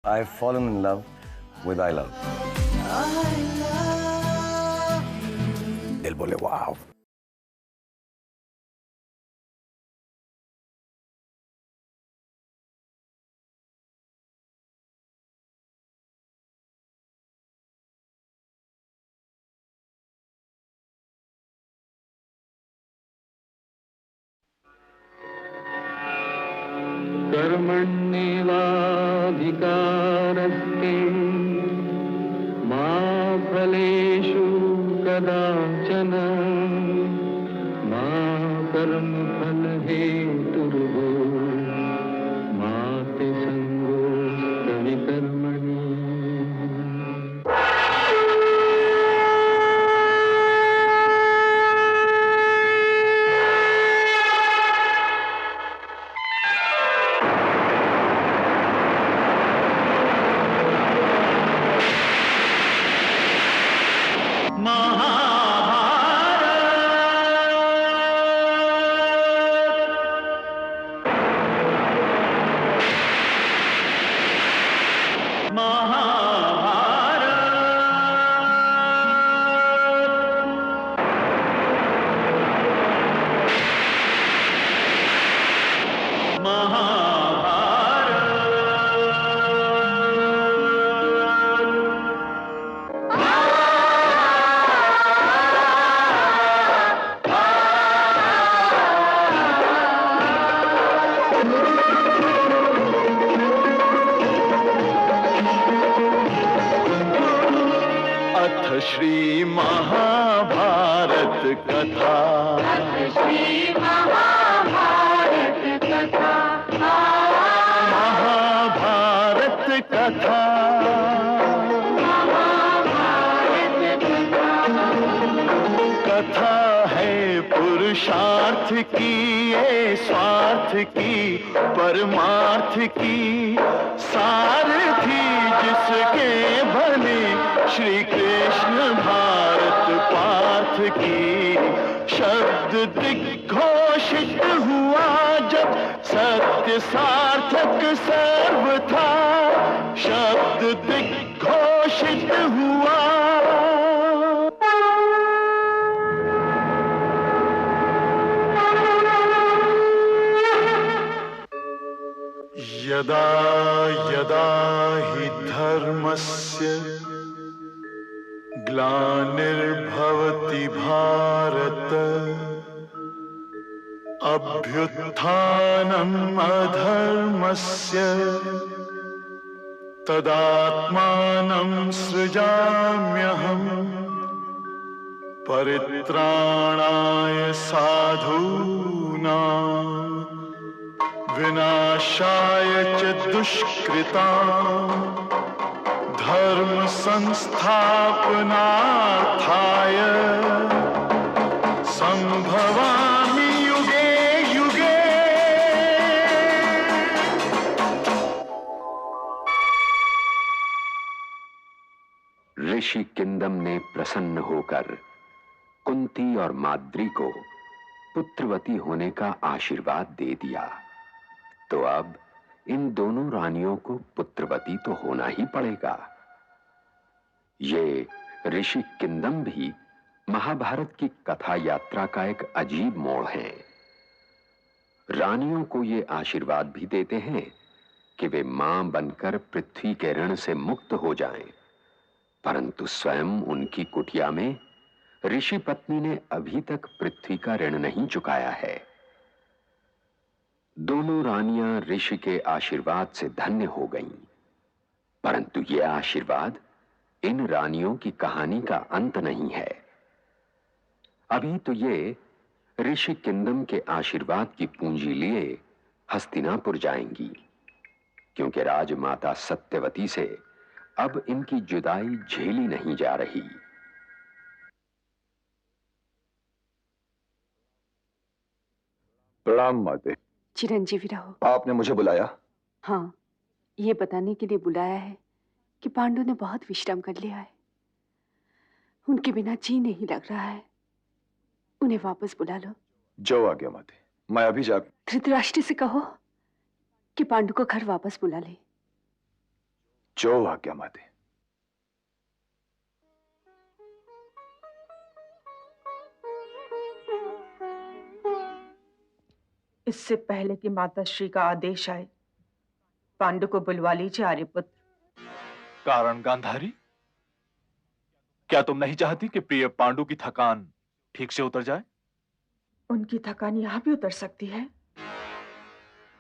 I've fallen in love with I love. दिल बोले वाव. कर्मण्येवाधिकारस्ते मा फलेषु कदाचन मा कर्मफलहेतुर्भो मा ते सङ्गोऽस्त्वपि कर्मणि. श्री महाभारत कथा. श्री महाभारत कथा. महाभारत कथा. महाभारत कथा. कथा है पुरुषार्थ की, ये स्वार्थ की, परमार्थ की. सारथी जिसके बने श्री कृष्ण भारत पार्थ की. शब्द दिग्घोषित हुआ जब सत्य सार्थक सर्वथा. शब्द दिग्घोषित हुआ. यदा यदा हि धर्मस्य ग्लानिर्भवति भारत. अभ्युत्थानम् अधर्मस्य तदात्मानं सृजाम्यहम्. परित्राणाय साधूनां विनाशाय च दुष्कृताम्. धर्म संस्थापनार्थाय संभवामि युगे युगे. ऋषि किंदम ने प्रसन्न होकर कुंती और माद्री को पुत्रवती होने का आशीर्वाद दे दिया. तो अब इन दोनों रानियों को पुत्रवती तो होना ही पड़ेगा. ये ऋषि किंदम भी महाभारत की कथा यात्रा का एक अजीब मोड़ है. रानियों को ये आशीर्वाद भी देते हैं कि वे मां बनकर पृथ्वी के ऋण से मुक्त हो जाएं, परंतु स्वयं उनकी कुटिया में ऋषि पत्नी ने अभी तक पृथ्वी का ऋण नहीं चुकाया है. दोनों रानियां ऋषि के आशीर्वाद से धन्य हो गईं, परंतु यह आशीर्वाद इन रानियों की कहानी का अंत नहीं है. अभी तो ये ऋषि किंदम के आशीर्वाद की पूंजी लिए हस्तिनापुर जाएंगी, क्योंकि राजमाता सत्यवती से अब इनकी जुदाई झेली नहीं जा रही. प्रणाम माते. चिरंजीवी रहो. आपने मुझे बुलाया? हाँ, ये बताने के लिए बुलाया है कि पांडु ने बहुत विश्राम कर लिया है. उनके बिना जी नहीं लग रहा है. उन्हें वापस बुला लो. जो आ गया माते. मैं अभी जा. धृतराष्ट्र से कहो कि पांडु को घर वापस बुला ले. जो आज्ञा माते। इससे पहले कि माताश्री का आदेश आए, पांडु को बुलवा लीजिए आर्यपुत्र। कारण गांधारी, क्या तुम नहीं चाहती कि प्रिय पांडु की थकान ठीक से उतर जाए? उनकी थकान यहाँ भी उतर सकती है,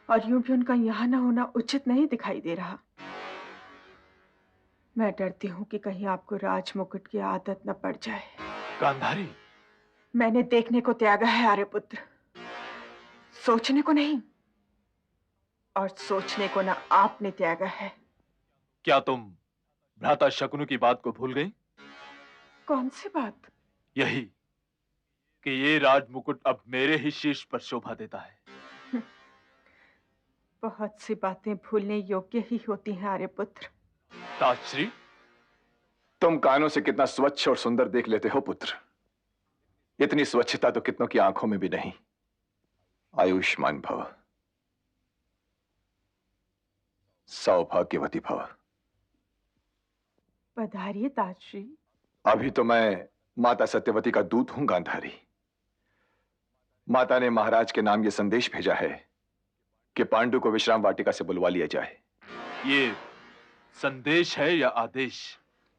और यूं भी उनका यहाँ न होना उचित नहीं दिखाई दे रहा। मैं डरती हूँ कि कहीं आपको राज मुकुट की आदत न पड़ जाए। गांधारी, मैंने देखने को त्यागा है आर्यपुत्र, सोचने को नहीं, और सोचने को ना आपने त्यागा है। क्या तुम भ्राता शकुनु की बात को भूल गई? कौन सी बात? यही कि ये राज मुकुट अब मेरे ही शीर्ष पर शोभा देता है। बहुत सी बातें भूलने योग्य ही होती हैं आर्यपुत्र। ताजश्री, तुम कानों से कितना स्वच्छ और सुंदर देख लेते हो पुत्र। इतनी स्वच्छता तो कितनों की आंखों में भी नहीं। आयुष्मान भव, सौभाग्यवती भव। पधारिए ताजश्री। अभी तो मैं माता सत्यवती का दूत हूं गांधारी। माता ने महाराज के नाम यह संदेश भेजा है कि पांडु को विश्राम वाटिका से बुलवा लिया जाए। ये संदेश है या आदेश?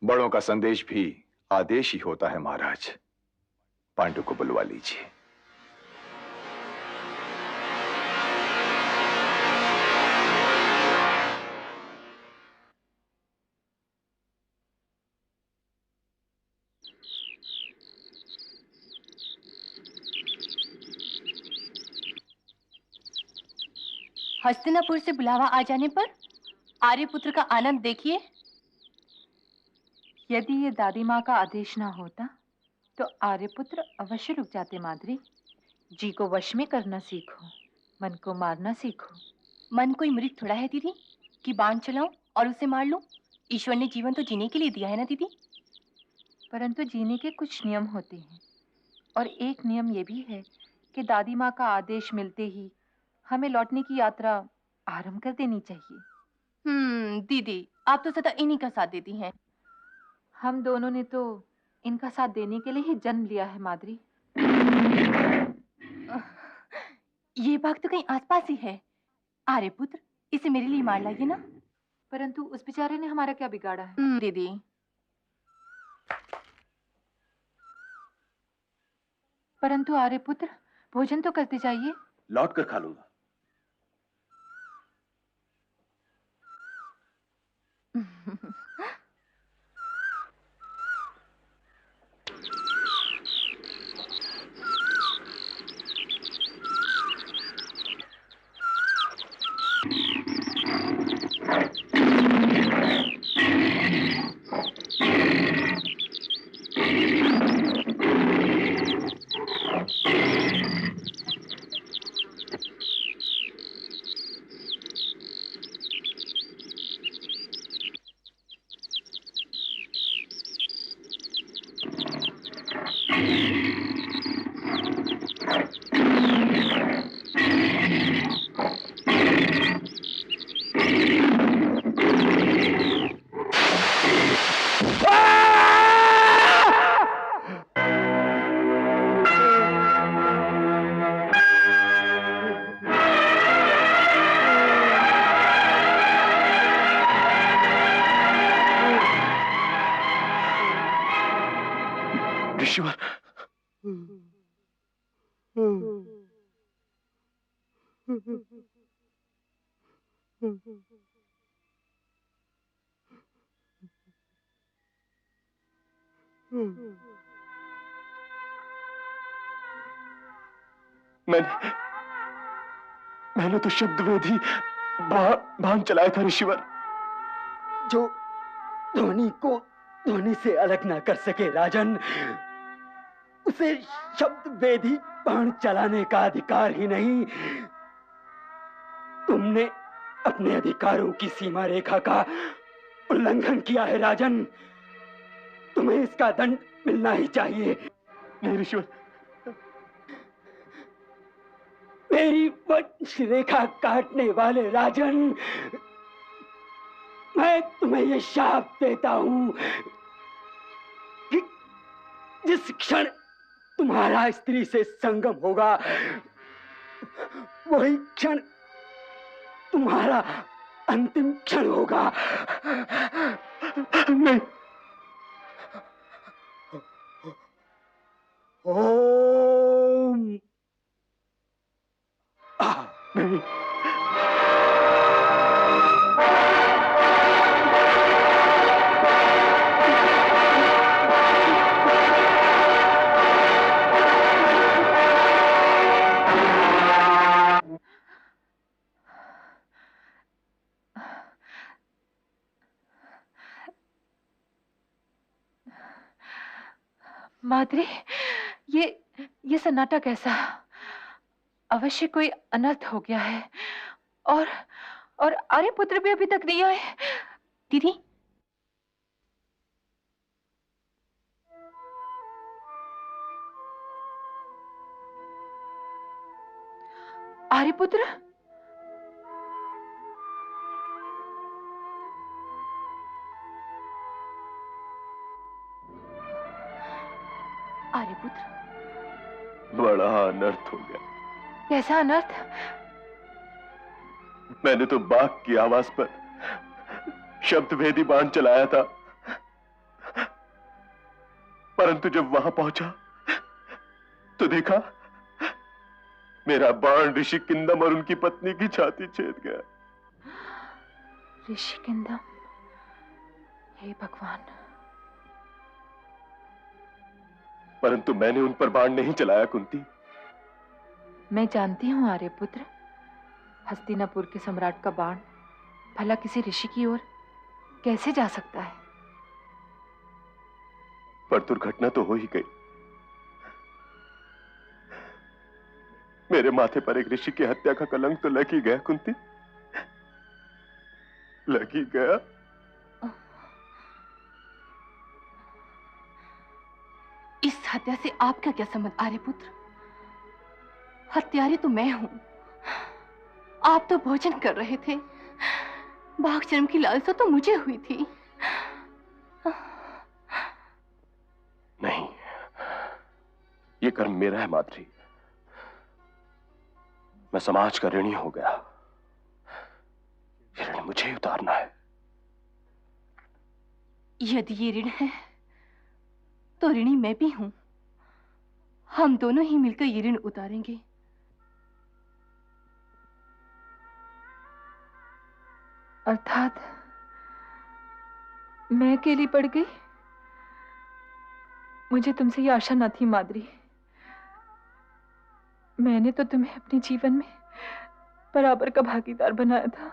बड़ों का संदेश भी आदेश ही होता है महाराज। पांडु को बुलवा लीजिए। हस्तिनापुर से बुलावा आ जाने पर आर्यपुत्र का आनंद देखिए। यदि ये दादी माँ का आदेश ना होता तो आर्यपुत्र अवश्य रुक जाते। माद्री, जी को वश में करना सीखो, मन को मारना सीखो। मन कोई मृत थोड़ा है दीदी कि बाण चलाऊं और उसे मार लूं। ईश्वर ने जीवन तो जीने के लिए दिया है ना दीदी। परंतु जीने के कुछ नियम होते हैं, और एक नियम ये भी है कि दादी माँ का आदेश मिलते ही हमें लौटने की यात्रा आरंभ कर देनी चाहिए। दीदी, आप तो सदा इन्हीं का साथ देती हैं। हम दोनों ने तो इनका साथ देने के लिए ही जन्म लिया है माद्री। ये बात तो कहीं आसपास ही है। आर्यपुत्र, इसे मेरे लिए मार लाइए ना। परंतु उस बेचारे ने हमारा क्या बिगाड़ा है? दीदी, परंतु आर्यपुत्र, भोजन तो करते जाइए। लौट कर खा लूंगा। मैंने तो शब्द वेदी बाण चलाया था ऋषिवर। जो ध्वनि को ध्वनि से अलग ना कर सके राजन, उसे शब्द वेदी बाण चलाने का अधिकार ही नहीं। तुमने अपने अधिकारों की सीमा रेखा का उल्लंघन किया है राजन। तुम्हें इसका दंड मिलना ही चाहिए। नहीं ऋषिवर, मेरी वंश रेखा काटने वाले राजन, मैं तुम्हें ये शाप देता हूं कि जिस क्षण तुम्हारा स्त्री से संगम होगा, वही क्षण तुम्हारा अंतिम क्षण होगा। नहीं, ओम नहीं। माद्री, ये सन्नाटा कैसा? अवश्य कोई अनर्थ हो गया है। और आर्यपुत्र भी अभी तक नहीं आए। दीदी, आर्यपुत्र? आर्यपुत्र, बड़ा अनर्थ हो गया। कैसा अनर्थ? मैंने तो बाघ की आवाज पर शब्द भेदी बाण चलाया था, परंतु जब वहां पहुंचा तो देखा मेरा बाण ऋषि किंदम और उनकी पत्नी की छाती छेद गया। ऋषि किंदम, हे भगवान! परंतु मैंने उन पर बाण नहीं चलाया कुंती। मैं जानती हूँ आर्यपुत्र, हस्तिनापुर के सम्राट का बाण भला किसी ऋषि की ओर कैसे जा सकता है? पर दुर्घटना तो हो ही गई। मेरे माथे पर एक ऋषि की हत्या का कलंक तो लग ही गया कुंती, लग ही गया। इस हत्या से आपका क्या संबंध आर्यपुत्र? हत्यारी तो मैं हूं। आप तो भोजन कर रहे थे। बाघ जन्म की लालसा तो मुझे हुई थी। नहीं, ये कर्म मेरा है माद्री। मैं समाज का ऋणी हो गया। ये ऋण मुझे ही उतारना है। यदि ये ऋण है तो ऋणी मैं भी हूं। हम दोनों ही मिलकर ये ऋण उतारेंगे। अर्थात मैं अकेली पड़ गई? मुझे तुमसे ये आशा न थी माद्री। मैंने तो तुम्हें अपने जीवन में बराबर का भागीदार बनाया था,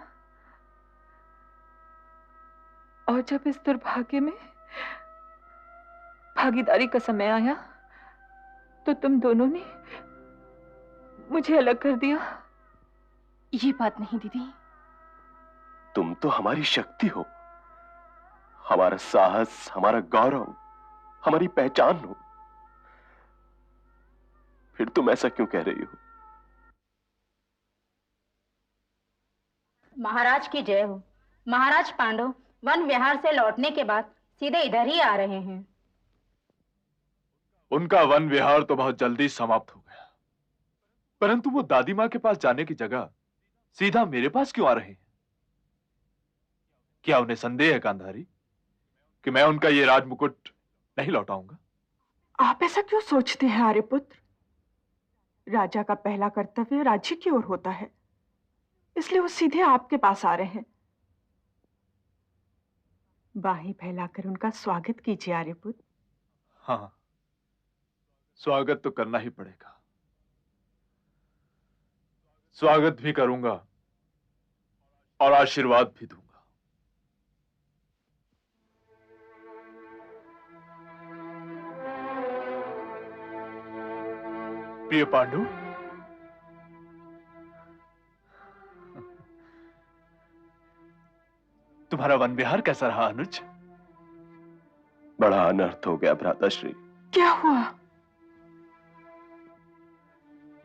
और जब इस दुर्भाग्य में भागीदारी का समय आया तो तुम दोनों ने मुझे अलग कर दिया। ये बात नहीं दीदी। तुम तो हमारी शक्ति हो, हमारा साहस, हमारा गौरव, हमारी पहचान हो। फिर तुम ऐसा क्यों कह रही हो? महाराज की जय हो। महाराज पांडव वन विहार से लौटने के बाद सीधे इधर ही आ रहे हैं। उनका वन विहार तो बहुत जल्दी समाप्त हो गया, परंतु वो दादी मां के पास जाने की जगह सीधा मेरे पास क्यों आ रहे हैं? क्या उन्हें संदेह है गांधारी कि मैं उनका ये राजमुकुट नहीं लौटाऊंगा? आप ऐसा क्यों सोचते हैं आर्यपुत्र? राजा का पहला कर्तव्य राज्य की ओर होता है, इसलिए वो सीधे आपके पास आ रहे हैं। बाहें फैलाकर उनका स्वागत कीजिए आर्यपुत्र। हाँ, स्वागत तो करना ही पड़ेगा। स्वागत भी करूंगा और आशीर्वाद भी दूंगा। प्रिय पांडु, तुम्हारा वन विहार कैसा रहा अनुज? बड़ा अनर्थ हो गया भ्राताश्री। क्या हुआ?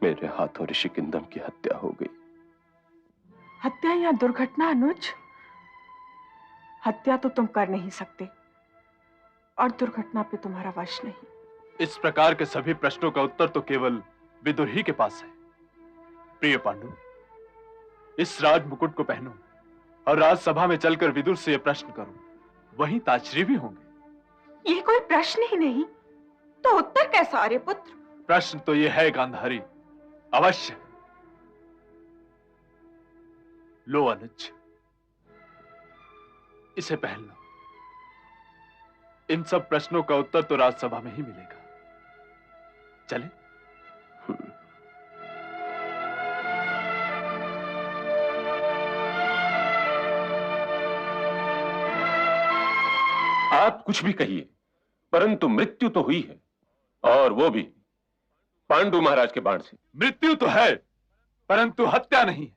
मेरे हाथों ऋषि किंदम की हत्या हो गई। हत्या या दुर्घटना अनुज? हत्या तो तुम कर नहीं सकते और दुर्घटना पे तुम्हारा वश नहीं। इस प्रकार के सभी प्रश्नों का उत्तर तो केवल विदुर ही के पास है। प्रिय पांडु, इस राज मुकुट को पहनो और राजसभा में चलकर विदुर से यह प्रश्न करो, वहीं ताजश्री भी होंगे। ये कोई प्रश्न ही नहीं तो उत्तर कैसा आर्यपुत्र? प्रश्न तो यह है गांधारी, अवश्य। लो अनुज, इसे पहन लो। इन सब प्रश्नों का उत्तर तो राजसभा में ही मिलेगा। चले? आप कुछ भी कहिए, परंतु मृत्यु तो हुई है, और वो भी पांडु महाराज के बाण से। मृत्यु तो है, परंतु हत्या नहीं है।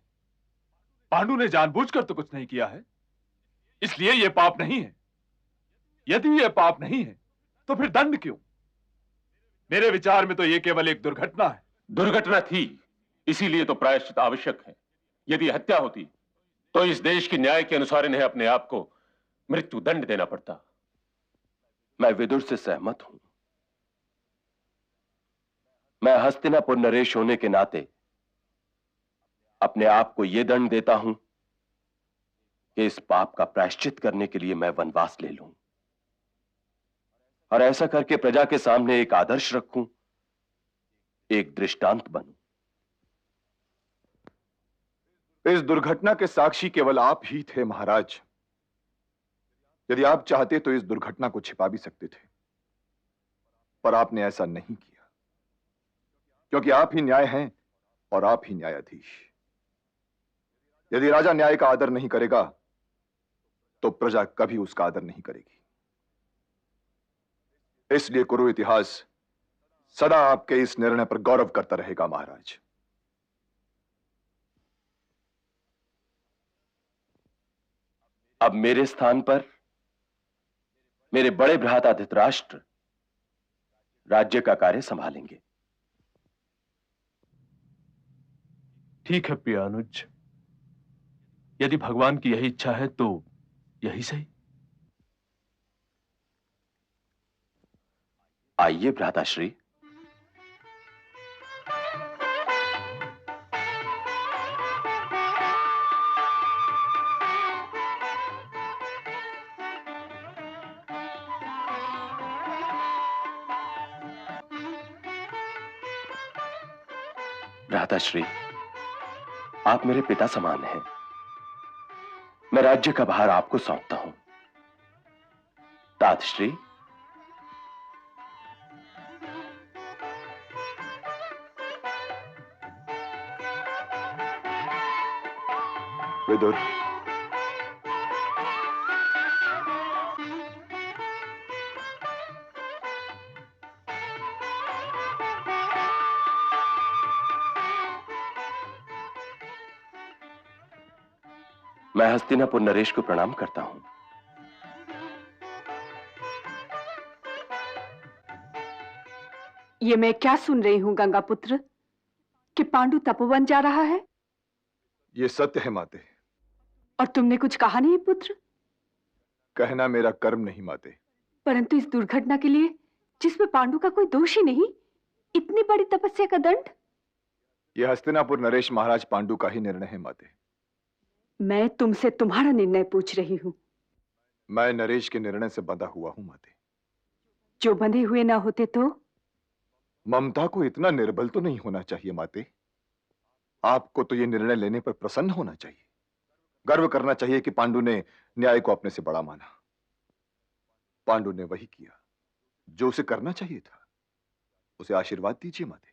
पांडु ने जानबूझकर तो कुछ नहीं किया है, इसलिए यह पाप नहीं है। यदि यह पाप नहीं है, तो फिर दंड क्यों? मेरे विचार में तो यह केवल एक दुर्घटना है। दुर्घटना थी, इसीलिए तो प्रायश्चित आवश्यक है। यदि हत्या होती, तो इस देश के न्याय के अनुसार इन्हें अपने आप को मृत्यु दंड देना पड़ता। मैं विदुर से सहमत हूं। मैं हस्तिनापुर नरेश होने के नाते अपने आप को यह दंड देता हूं कि इस पाप का प्रायश्चित करने के लिए मैं वनवास ले लूं और ऐसा करके प्रजा के सामने एक आदर्श रखूं, एक दृष्टांत बनूं। इस दुर्घटना के साक्षी केवल आप ही थे महाराज। यदि आप चाहते तो इस दुर्घटना को छिपा भी सकते थे, पर आपने ऐसा नहीं किया, क्योंकि आप ही न्याय हैं और आप ही न्यायाधीश। यदि राजा न्याय का आदर नहीं करेगा, तो प्रजा कभी उसका आदर नहीं करेगी। इसलिए कुरु इतिहास सदा आपके इस निर्णय पर गौरव करता रहेगा महाराज। अब मेरे स्थान पर मेरे बड़े भ्राता धृतराष्ट्र राज्य का कार्य संभालेंगे। ठीक है प्रिय अनुज, यदि भगवान की यही इच्छा है तो यही सही। आइए भ्राताश्री। भ्राताश्री, आप मेरे पिता समान हैं। मैं राज्य का भार आपको सौंपता हूं। तातश्री, विदुर, मैं हस्तिनापुर नरेश को प्रणाम करता हूं। ये मैं क्या सुन रही हूं गंगापुत्र, कि पांडु तपोवन जा रहा है? ये सत्य है माते। और तुमने कुछ कहा नहीं पुत्र? कहना मेरा कर्म नहीं माते। परंतु इस दुर्घटना के लिए, जिसमें पांडु का कोई दोष ही नहीं, इतनी बड़ी तपस्या का दंड? यह हस्तिनापुर नरेश महाराज पांडु का ही निर्णय है माते। मैं तुमसे तुम्हारा निर्णय पूछ रही हूं। मैं नरेश के निर्णय से बंधा हुआ हूं माते। जो बंधे हुए ना होते तो? ममता को इतना निर्बल तो नहीं होना चाहिए माते। आपको तो यह निर्णय लेने पर प्रसन्न होना चाहिए, गर्व करना चाहिए कि पांडु ने न्याय को अपने से बड़ा माना। पांडु ने वही किया जो उसे करना चाहिए था। उसे आशीर्वाद दीजिए माते।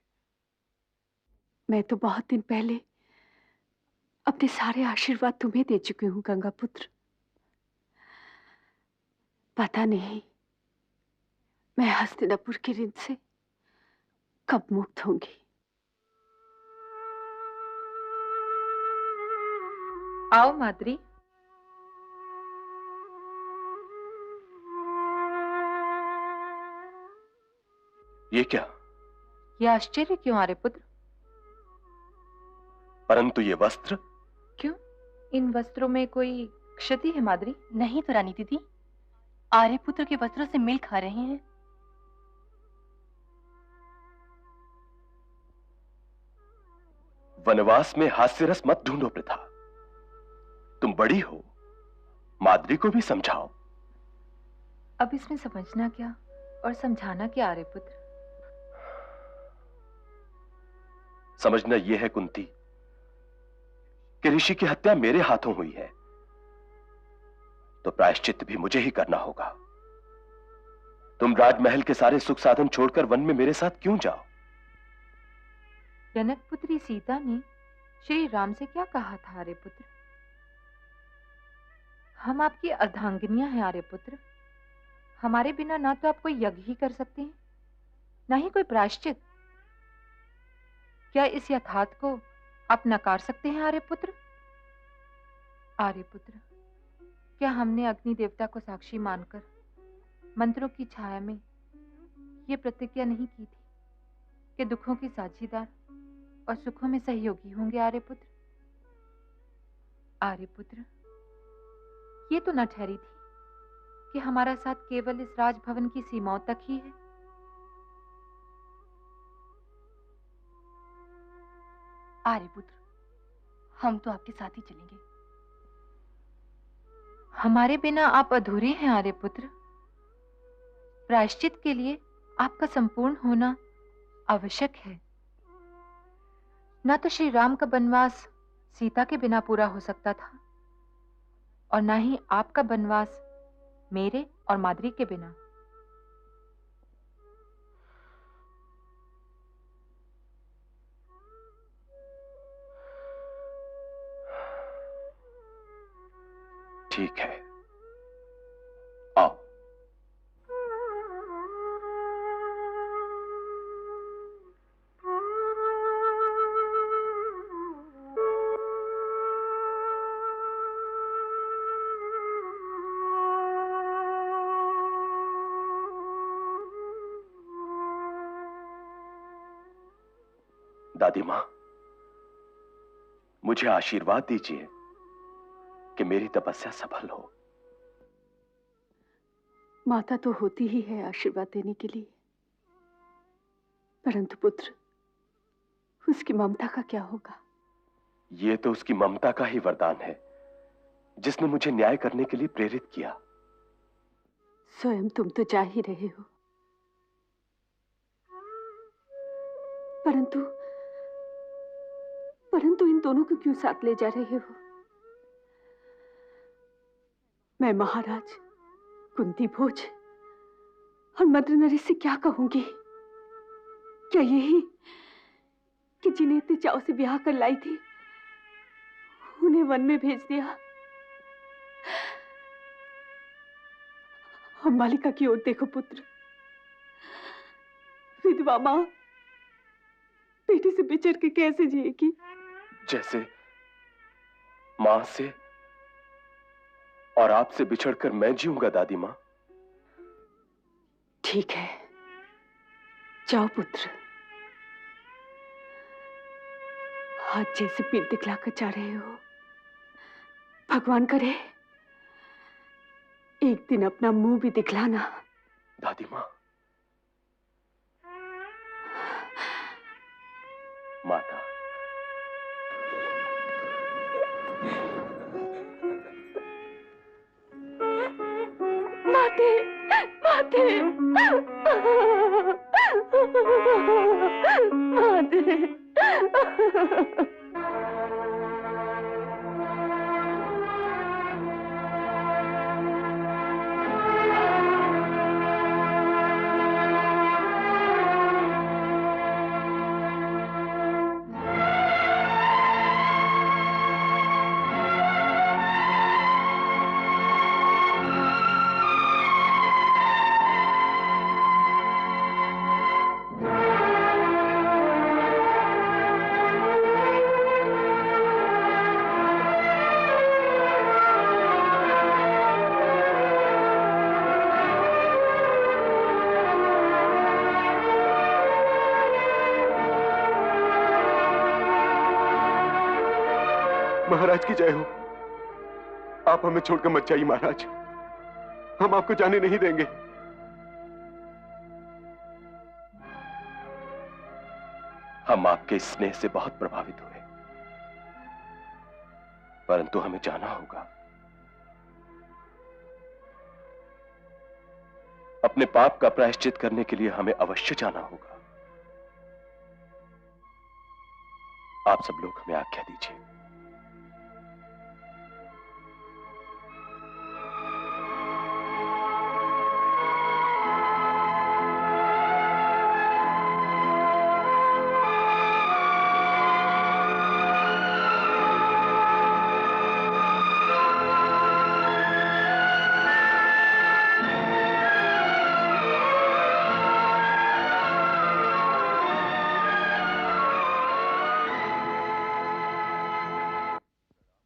मैं तो बहुत दिन पहले अपने सारे आशीर्वाद तुम्हें दे चुकी हूं गंगापुत्र। पता नहीं मैं हस्तिनापुर के ऋण से कब मुक्त होंगी। आओ माद्री। ये क्या? ये आश्चर्य क्यों आर्यपुत्र? परंतु ये वस्त्र? क्यों? इन वस्त्रों में कोई क्षति है माद्री? नहीं तो रानी दीदी, आर्यपुत्र के वस्त्रों से मिल खा रहे हैं। वनवास में हास्यरस मत ढूंढो प्रथा। तुम बड़ी हो, माद्री को भी समझाओ। अब इसमें समझना क्या और समझाना क्या आर्यपुत्र? समझना यह है कुंती कि ऋषि की हत्या मेरे हाथों हुई है, तो प्रायश्चित भी मुझे ही करना होगा। तुम राजमहल के सारे सुख साधन छोड़कर वन में मेरे साथ क्यों जाओ? जनक पुत्री सीता ने श्री राम से क्या कहा था आर्यपुत्र? हम आपकी अर्धांगिनियां हैं आर्यपुत्र। हमारे बिना ना तो आप कोई यज्ञ ही कर सकते हैं, ना ही कोई प्रायश्चित। क्या इस यथार्थ को आप नकार सकते हैं आर्यपुत्र? आर्यपुत्र, क्या हमने अग्नि देवता को साक्षी मानकर मंत्रों की छाया में ये प्रतिज्ञा नहीं की थी कि दुखों के साझीदार और सुखों में सहयोगी होंगे आर्यपुत्र? आर्यपुत्र, ये तो न ठहरी थी कि हमारा साथ केवल इस राजभवन की सीमाओं तक ही है। आर्यपुत्र, हम तो आपके साथ ही चलेंगे। हमारे बिना आप अधूरे हैं आर्यपुत्र। प्रायश्चित के लिए आपका संपूर्ण होना आवश्यक है। ना तो श्री राम का वनवास सीता के बिना पूरा हो सकता था, और ना ही आपका वनवास मेरे और माद्री के बिना। ठीक है, आओ। दादी मां, मुझे आशीर्वाद दीजिए कि मेरी तपस्या सफल हो। माता तो होती ही है आशीर्वाद देने के लिए, परंतु पुत्र, उसकी ममता का क्या होगा? यह तो उसकी ममता का ही वरदान है, जिसने मुझे न्याय करने के लिए प्रेरित किया। स्वयं तुम तो जा ही रहे हो, परंतु इन दोनों को क्यों साथ ले जा रहे हो? मैं महाराज, कुंती भोज और मद्र नरेश से क्या कहूंगी? क्या यही कि जिन्हें इतने चाव से ब्याह कर लाई थी, उन्हें वन में भेज दिया? अंबालिका की ओर देखो पुत्र। विधवा मां बेटी से बिछड़ के कैसे जिएगी? जैसे मां से और आपसे बिछड़कर मैं जीऊंगा दादी मां। ठीक है, जाओ पुत्र। हाथ जैसे पीठ दिखलाकर जा रहे हो, भगवान करे एक दिन अपना मुंह भी दिखलाना। दादी मां, माता, माते, माते, माते। महाराज की जय हो। आप हमें छोड़कर मत जाइए महाराज, हम आपको जाने नहीं देंगे। हम आपके स्नेह से बहुत प्रभावित हुए, परंतु हमें जाना होगा। अपने पाप का प्रायश्चित करने के लिए हमें अवश्य जाना होगा। आप सब लोग हमें आज्ञा दीजिए।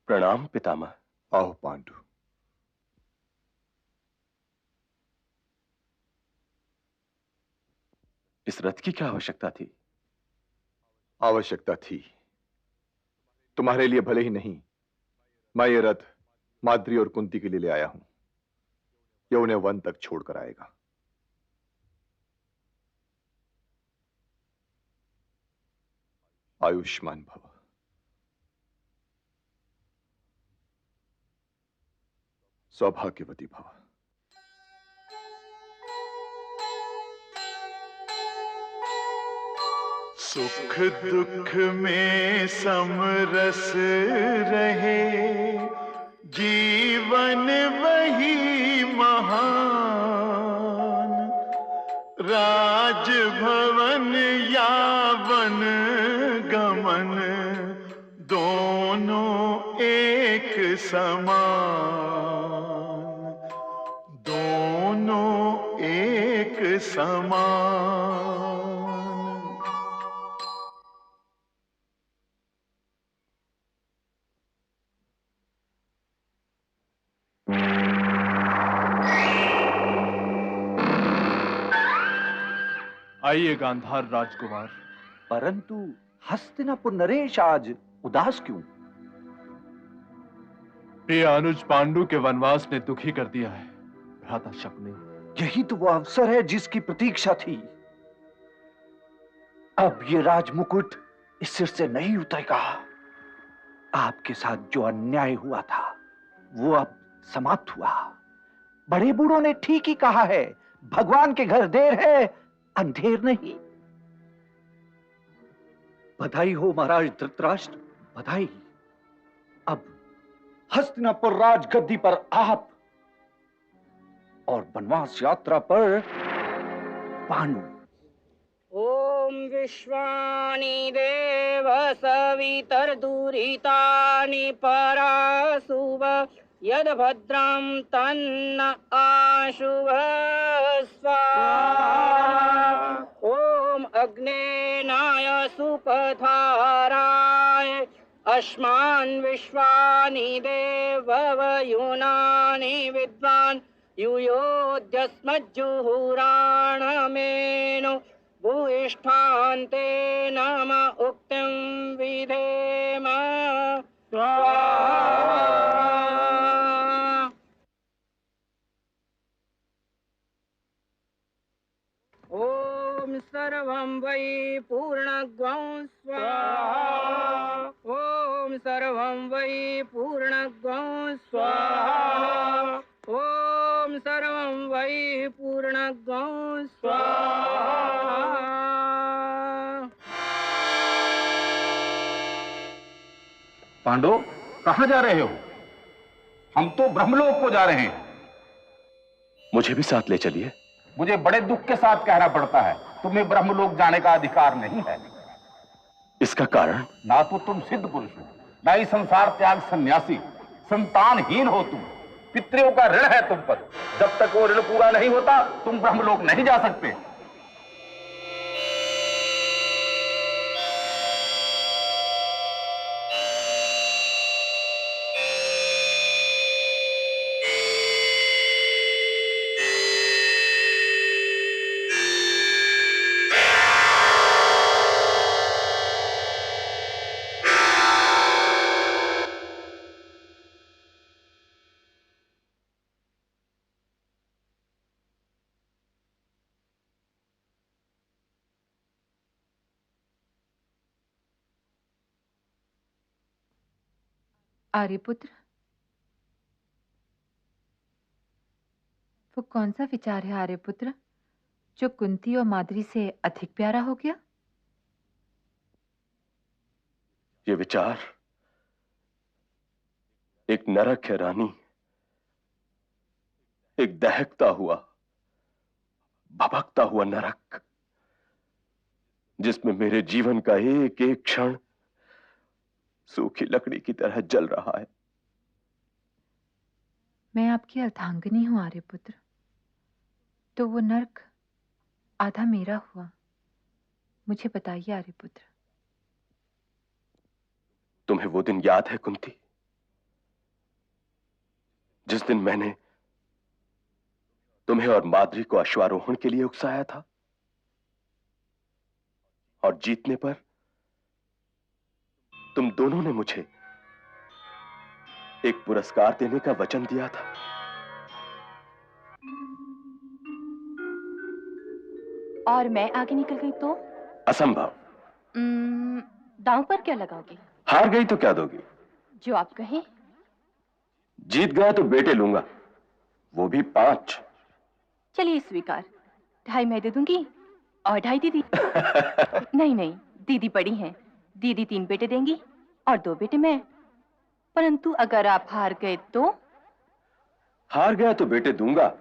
प्रणाम पितामह। आओ पांडु। इस रथ की क्या आवश्यकता थी? आवश्यकता थी, तुम्हारे लिए भले ही नहीं, मैं ये रथ माद्री और कुंती के लिए ले आया हूं। ये उन्हें वन तक छोड़कर आएगा। आयुष्मान भव। सौभाग्यवती भव। सुख दुख में समरस रहे, जीवन वही महान। राजभवन या वन गमन, दोनों एक समान, दोनों एक समान। आइए गांधार राजकुमार। परंतु हस्तिनापुर नरेश आज उदास क्यों? प्रिय अनुज पांडु के वनवास ने दुखी कर दिया है भ्राता शकुनी। यही तो वो अवसर है जिसकी प्रतीक्षा थी। अब ये राजमुकुट इस सिर से नहीं उतरेगा। आपके साथ जो अन्याय हुआ था वो अब समाप्त हुआ। बड़े बूढ़ों ने ठीक ही कहा है, भगवान के घर देर है अंधेर नहीं। बधाई हो महाराज धृतराष्ट्र, बधाई। अब हस्तिनापुर राजगद्दी पर आप और वनवास यात्रा पर पांडु। ओम विश्वानि देव सवितर्दुरितानि पराशुभ, यद भद्रं तन्न आशुभ स्वाहा। ओम अग्नेनाय सुपथाराय, अस्मान् विश्वानि देववयुनानि विद्वान्, यूयोध्यस्मज्जुहुराणमेनो भूयिष्ठान्ते नम उक्तिं विधेम स्वाहा। ओम सर्वं वै पूर्णग्वं स्वाहा। ओम सर्वं वै पूर्णग्वं स्वाहा। ओम सर्वं वै पूर्णग्वं स्वाहा। पांडव कहां जा रहे हो? हम तो ब्रह्मलोक को जा रहे हैं। मुझे भी साथ ले चलिए। मुझे बड़े दुख के साथ कहना पड़ता है, तुम्हें ब्रह्मलोक जाने का अधिकार नहीं है। इसका कारण? ना तो तुम सिद्ध पुरुष हो, ना ही संसार त्याग सन्यासी, संतानहीन हो तुम। पितरों का ऋण है तुम पर। जब तक वो ऋण पूरा नहीं होता तुम ब्रह्मलोक नहीं जा सकते। आर्यपुत्र, वो कौन सा विचार है आर्यपुत्र जो कुंती और माद्री से अधिक प्यारा हो गया? ये विचार एक नरक है रानी, एक दहकता हुआ, भभकता हुआ नरक, जिसमें मेरे जीवन का एक एक क्षण सूखी लकड़ी की तरह जल रहा है। मैं आपकी अर्धांगिनी हूं आर्यपुत्र, तो वो नरक आधा मेरा हुआ। मुझे बताइए आर्यपुत्र। तुम्हें वो दिन याद है कुंती, जिस दिन मैंने तुम्हें और माद्री को अश्वारोहण के लिए उकसाया था और जीतने पर तुम दोनों ने मुझे एक पुरस्कार देने का वचन दिया था? और मैं आगे निकल गई तो? असंभव। दांव पर क्या लगाओगे? हार गई तो क्या दोगी? जो आप कहें। जीत गया तो बेटे लूंगा, वो भी 5। चलिए स्वीकार। 2.5 मैं दे दूंगी और 2.5 दीदी। नहीं नहीं, दीदी बड़ी हैं, दीदी 3 बेटे देंगी और 2 बेटे मैं। परंतु अगर आप हार गए तो? हार गया तो बेटे दूंगा,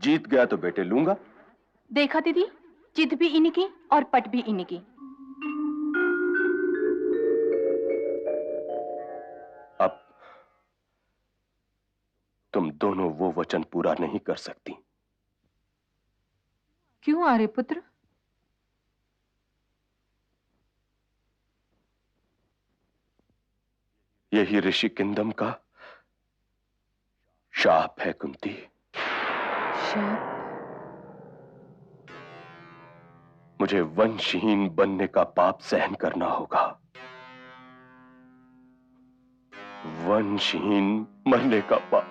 जीत गया तो बेटे लूंगा। देखा दीदी, जिद भी इन्हीं की और पट भी इन्हीं की। अब तुम दोनों वो वचन पूरा नहीं कर सकती। क्यों आर्यपुत्र? यही ऋषि किंदम का शाप है कुंती। शाप? मुझे वंशहीन बनने का पाप सहन करना होगा, वंशहीन मरने का पाप।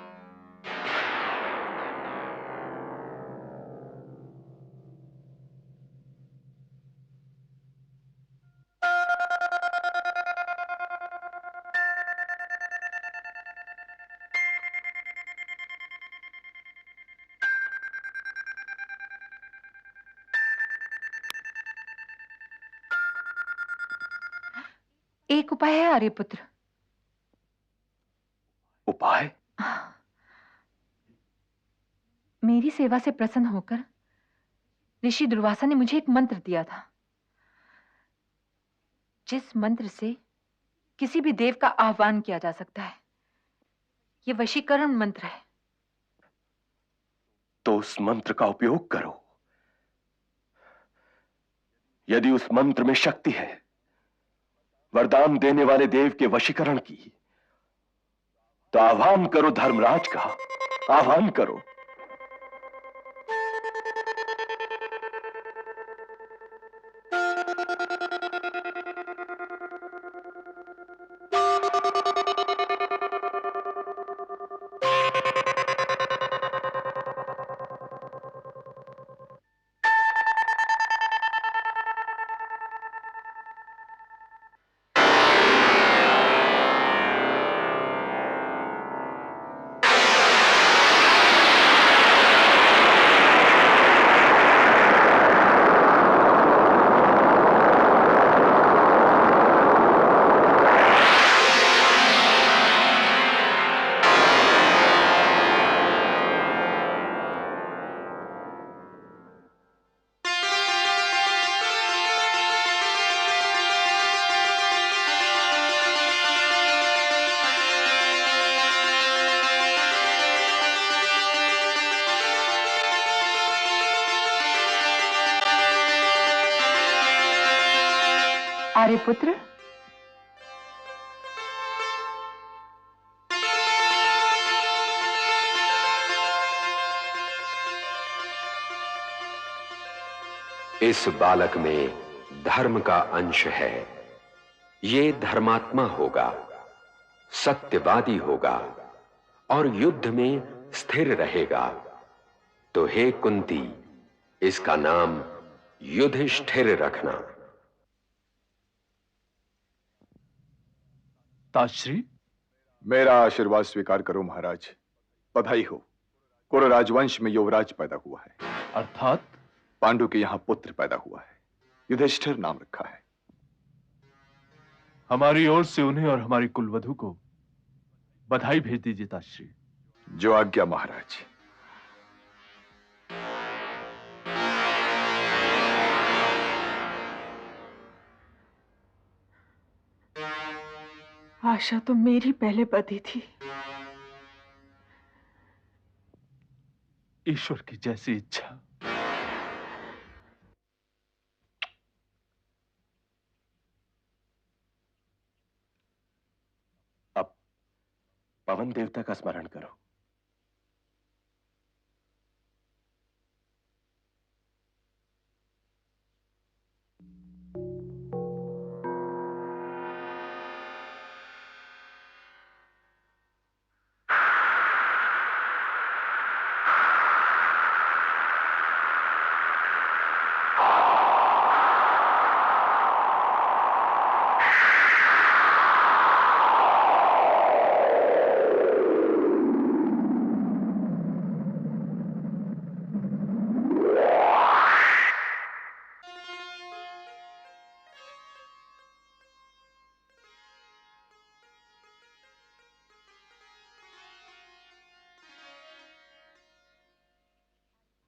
एक उपाय है आर्यपुत्र। उपाय? मेरी सेवा से प्रसन्न होकर ऋषि दुर्वासा ने मुझे एक मंत्र दिया था, जिस मंत्र से किसी भी देव का आह्वान किया जा सकता है। यह वशीकरण मंत्र है। तो उस मंत्र का उपयोग करो। यदि उस मंत्र में शक्ति है, वरदान देने वाले देव के वशीकरण की, तो आह्वान करो धर्मराज का, आह्वान करो। आर्यपुत्र, इस बालक में धर्म का अंश है। ये धर्मात्मा होगा, सत्यवादी होगा और युद्ध में स्थिर रहेगा। तो हे कुंती, इसका नाम युधिष्ठिर रखना। ताश्री, मेरा आशीर्वाद स्वीकार करो महाराज। बधाई हो, कुरु राजवंश में युवराज पैदा हुआ है। अर्थात पांडु के यहां पुत्र पैदा हुआ है, युधिष्ठिर नाम रखा है। हमारी ओर से उन्हें और हमारी कुलवधू को बधाई भेज दीजिए ताश्री। जो आज्ञा महाराज। आशा तो मेरी पहले बधी थी। ईश्वर की जैसी इच्छा। अब पवन देवता का स्मरण करो।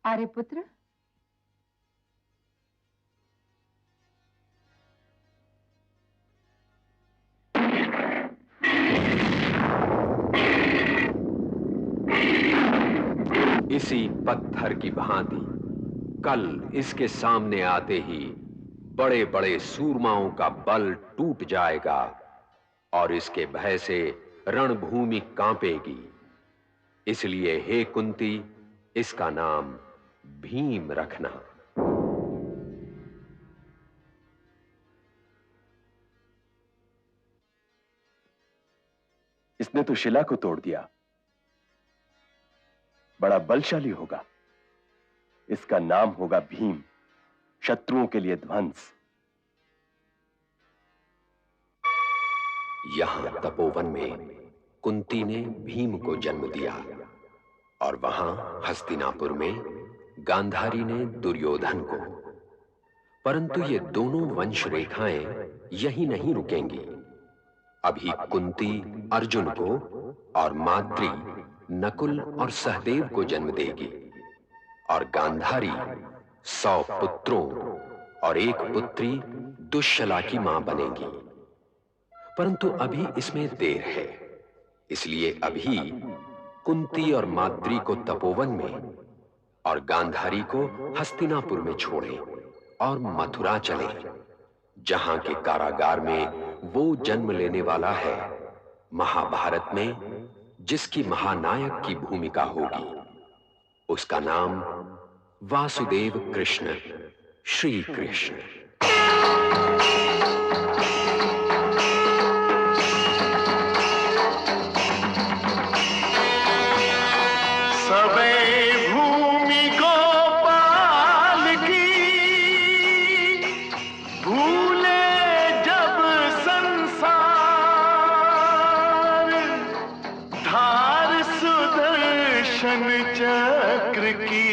आर्यपुत्र, इसी पत्थर की भांति कल इसके सामने आते ही बड़े बड़े सूरमाओं का बल टूट जाएगा और इसके भय से रणभूमि कांपेगी। इसलिए हे कुंती, इसका नाम भीम रखना। इसने तो शिला को तोड़ दिया, बड़ा बलशाली होगा। इसका नाम होगा भीम, शत्रुओं के लिए ध्वंस। यहां तपोवन में कुंती ने भीम को जन्म दिया और वहां हस्तिनापुर में गांधारी ने दुर्योधन को। परंतु ये दोनों वंश रेखाएं यही नहीं रुकेंगी। अभी कुंती अर्जुन को और माद्री नकुल और सहदेव को जन्म देगी और गांधारी 100 पुत्रों और एक पुत्री दुश्शला की मां बनेगी। परंतु अभी इसमें देर है, इसलिए अभी कुंती और माद्री को तपोवन में और गांधारी को हस्तिनापुर में छोड़ें और मथुरा चलें, जहां के कारागार में वो जन्म लेने वाला है महाभारत में जिसकी महानायक की भूमिका होगी। उसका नाम वासुदेव कृष्ण श्री कृष्ण। सबे भूमि गोपाल की भूले जब संसार, धार सुदर्शन चक्र की